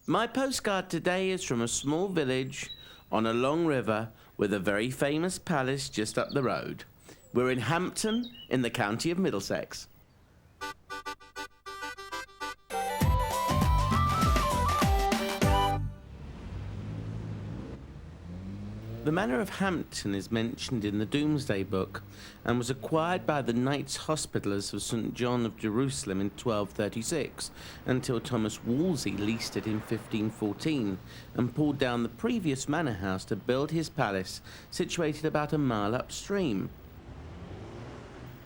My postcard today is from a small village on a long river with a very famous palace just up the road. We're in Hampton in the county of Middlesex. The manor of Hampton is mentioned in the Domesday Book and was acquired by the Knights Hospitallers of St John of Jerusalem in 1236 until Thomas Wolsey leased it in 1514 and pulled down the previous manor house to build his palace, situated about a mile upstream.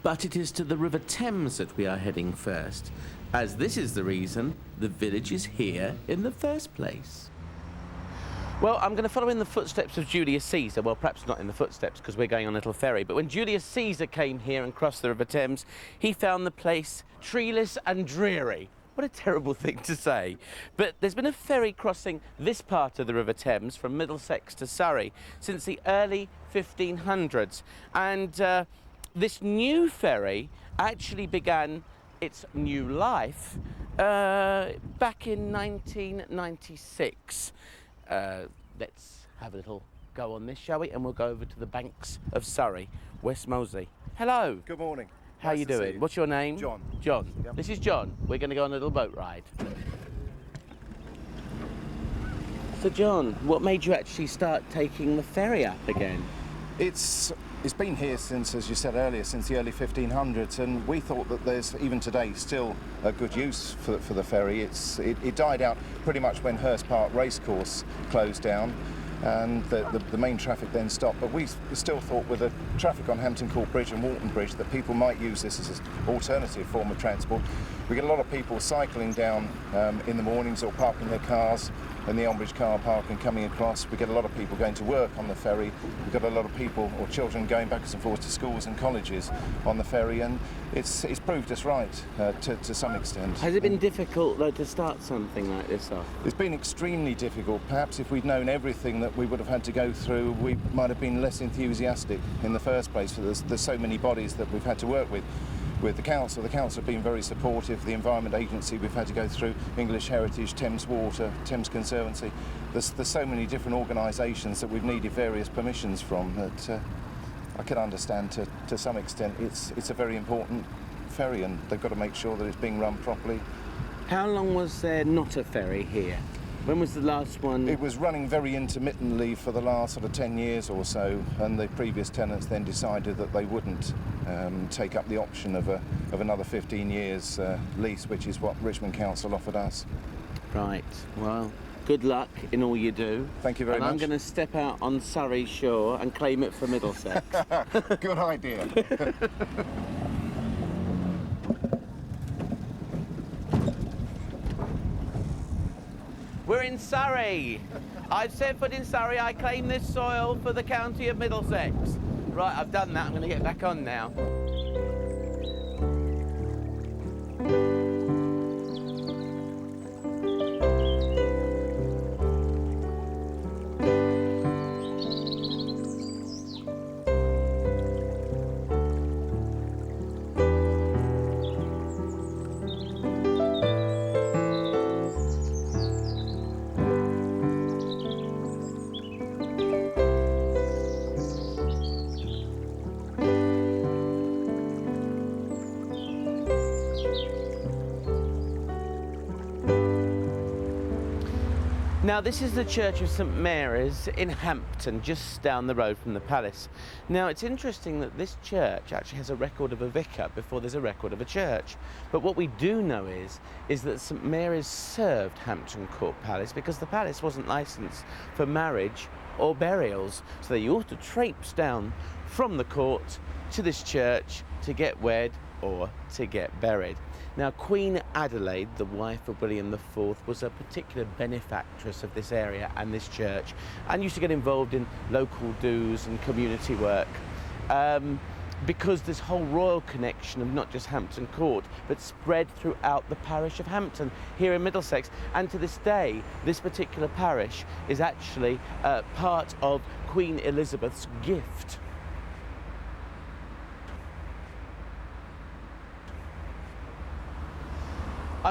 But it is to the River Thames that we are heading first, as this is the reason the village is here in the first place. Well, I'm going to follow in the footsteps of Julius Caesar. Well, perhaps not in the footsteps because we're going on a little ferry. But when Julius Caesar came here and crossed the River Thames, he found the place treeless and dreary. What a terrible thing to say. But there's been a ferry crossing this part of the River Thames from Middlesex to Surrey since the early 1500s. And this new ferry actually began its new life back in 1996. Let's have a little go on this, shall we? And we'll go over to the banks of Surrey, West Moseley. Hello. Good morning. How you doing? What's your name? John. John. Yep. This is John. We're going to go on a little boat ride. So John, what made you actually start taking the ferry up again? It's been here since, as you said earlier, since the early 1500s, and we thought that there's, even today, still a good use for the ferry. It died out pretty much when Hurst Park Racecourse closed down, and the main traffic then stopped. But we still thought, with the traffic on Hampton Court Bridge and Walton Bridge, that people might use this as an alternative form of transport. We get a lot of people cycling down in the mornings or parking their cars in the Elmbridge car park and coming across. We get a lot of people going to work on the ferry. We've got a lot of people or children going backwards and forwards to schools and colleges on the ferry, and it's proved us right to some extent. Has it been difficult, though, to start something like this off? It's been extremely difficult. Perhaps if we'd known everything that we would have had to go through, we might have been less enthusiastic in the first place, for there's so many bodies that we've had to work with. With the council have been very supportive. The Environment Agency we've had to go through, English Heritage, Thames Water, Thames Conservancy. There's so many different organisations that we've needed various permissions from that I can understand to some extent. It's a very important ferry, and they've got to make sure that it's being run properly. How long was there not a ferry here? When was the last one? It was running very intermittently for the last sort of 10 years or so, and the previous tenants then decided that they wouldn't take up the option of another 15 years lease, which is what Richmond Council offered us. Right. Well, good luck in all you do. Thank you very much. And I'm going to step out on Surrey shore and claim it for Middlesex. Good idea. We're in Surrey. I've set foot in Surrey. I claim this soil for the county of Middlesex. Right, I've done that. I'm going to get back on now. Now, this is the Church of St Mary's in Hampton, just down the road from the palace. Now, it's interesting that this church actually has a record of a vicar before there's a record of a church. But what we do know is that St Mary's served Hampton Court Palace because the palace wasn't licensed for marriage or burials. So they ought to traipse down from the court to this church to get wed or to get buried. Now, Queen Adelaide, the wife of William IV, was a particular benefactress of this area and this church, and used to get involved in local dues and community work. Because this whole royal connection of not just Hampton Court, but spread throughout the parish of Hampton here in Middlesex. And to this day, this particular parish is actually part of Queen Elizabeth's gift.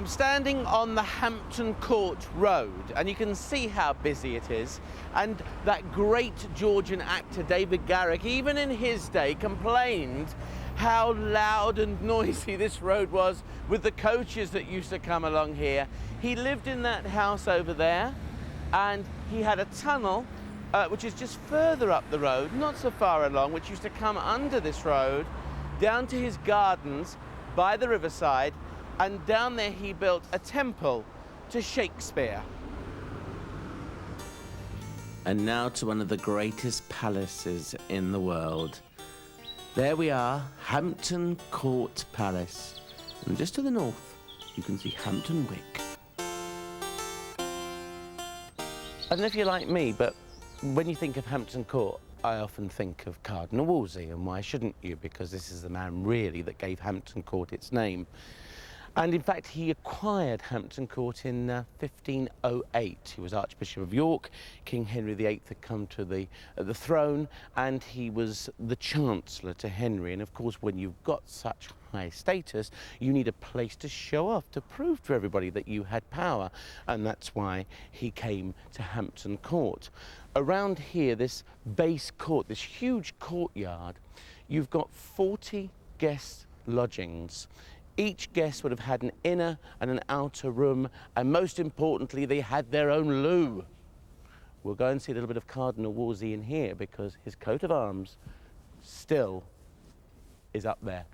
I'm standing on the Hampton Court Road, and you can see how busy it is. And that great Georgian actor David Garrick, even in his day, complained how loud and noisy this road was with the coaches that used to come along here. He lived in that house over there, and he had a tunnel which is just further up the road, not so far along, which used to come under this road down to his gardens by the riverside, and down there he built a temple to Shakespeare. And now to one of the greatest palaces in the world. There we are, Hampton Court Palace. And just to the north, you can see Hampton Wick. I don't know if you're like me, but when you think of Hampton Court, I often think of Cardinal Wolsey, and why shouldn't you? Because this is the man, really, that gave Hampton Court its name. And in fact, he acquired Hampton Court in 1508. He was Archbishop of York. King Henry VIII had come to the throne, and he was the Chancellor to Henry. And of course, when you've got such high status, you need a place to show off, to prove to everybody that you had power. And that's why he came to Hampton Court. Around here, this base court, this huge courtyard, you've got 40 guest lodgings. Each guest would have had an inner and an outer room, and most importantly, they had their own loo. We'll go and see a little bit of Cardinal Wolsey in here, because his coat of arms still is up there.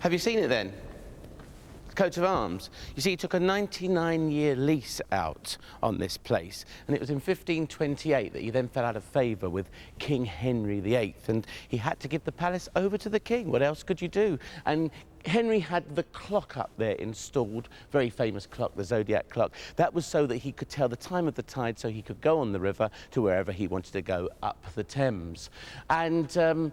Have you seen it then? Coat of arms. You see, he took a 99-year lease out on this place, and it was in 1528 that he then fell out of favour with King Henry VIII, and he had to give the palace over to the king. What else could you do? And Henry had the clock up there installed, very famous clock, the zodiac clock. That was so that he could tell the time of the tide, so he could go on the river to wherever he wanted to go up the Thames. And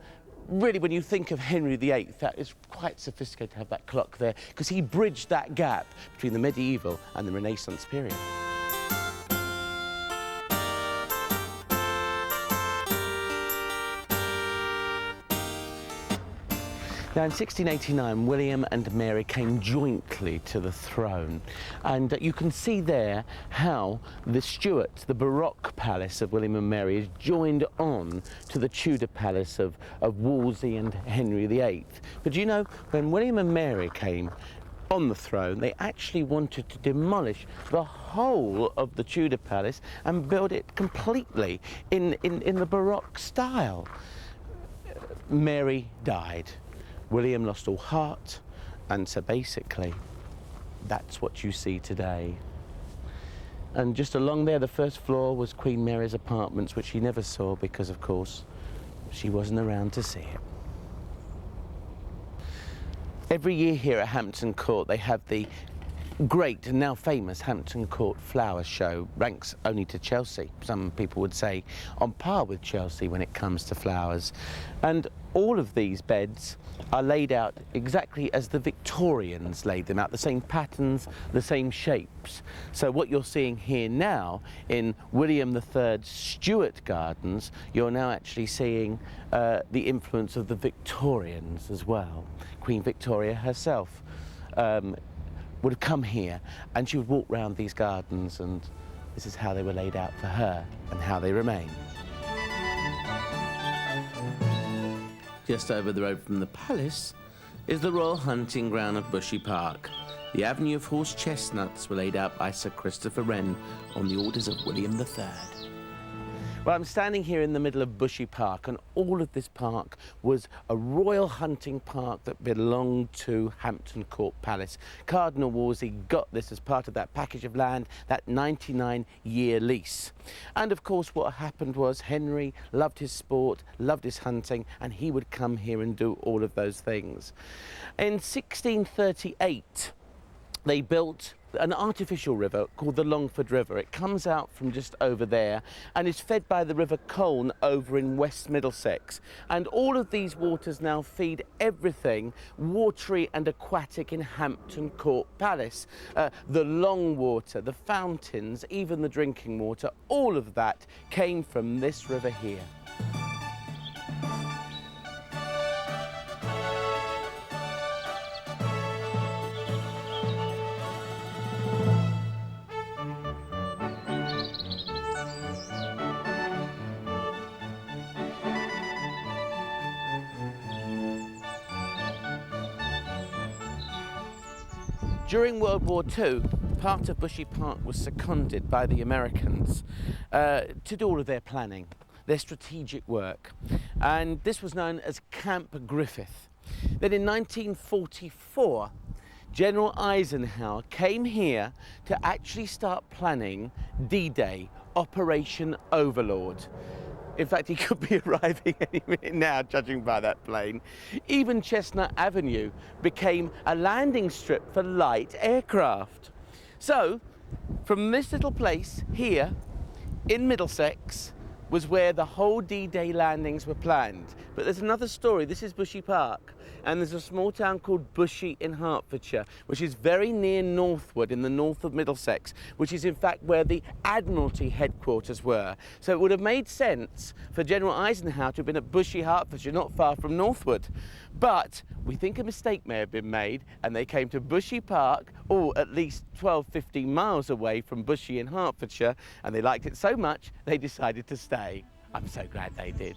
really, when you think of Henry VIII, that is quite sophisticated to have that clock there, because he bridged that gap between the medieval and the Renaissance period. Now, in 1689, William and Mary came jointly to the throne, and you can see there how the Stuart, the Baroque palace of William and Mary, is joined on to the Tudor palace of Wolsey and Henry VIII. But you know, when William and Mary came on the throne, they actually wanted to demolish the whole of the Tudor palace and build it completely in the Baroque style. Mary died. William lost all heart, and so basically, that's what you see today. And just along there, the first floor was Queen Mary's apartments, which he never saw because, of course, she wasn't around to see it. Every year here at Hampton Court, they have the great and now famous Hampton Court Flower Show. Ranks only to Chelsea. Some people would say on par with Chelsea when it comes to flowers. And all of these beds are laid out exactly as the Victorians laid them out, the same patterns, the same shapes. So what you're seeing here now in William III's Stuart Gardens, you're now actually seeing the influence of the Victorians as well. Queen Victoria herself would have come here, and she would walk round these gardens, and this is how they were laid out for her and how they remain. Just over the road from the palace is the royal hunting ground of Bushy Park. The avenue of horse chestnuts were laid out by Sir Christopher Wren on the orders of William III. Well, I'm standing here in the middle of Bushy Park, and all of this park was a royal hunting park that belonged to Hampton Court Palace. Cardinal Wolsey got this as part of that package of land, that 99-year lease. And of course, what happened was Henry loved his sport, loved his hunting, and he would come here and do all of those things. In 1638, they built an artificial river called the Longford River. It comes out from just over there and is fed by the River Colne over in West Middlesex. And all of these waters now feed everything watery and aquatic in Hampton Court Palace. The long water, the fountains, even the drinking water, all of that came from this river here. During World War II, part of Bushy Park was seconded by the Americans to do all of their planning, their strategic work. And this was known as Camp Griffith. Then in 1944, General Eisenhower came here to actually start planning D-Day, Operation Overlord. In fact, he could be arriving any minute now, judging by that plane. Even Chestnut Avenue became a landing strip for light aircraft. So, from this little place here in Middlesex was where the whole D-Day landings were planned. But there's another story. This is Bushy Park, and there's a small town called Bushy in Hertfordshire, which is very near Northwood in the north of Middlesex, which is in fact where the Admiralty headquarters were. So it would have made sense for General Eisenhower to have been at Bushy, Hertfordshire, not far from Northwood. But we think a mistake may have been made, and they came to Bushy Park, or at least 12-15 miles away from Bushy in Hertfordshire, and they liked it so much they decided to stay. I'm so glad they did.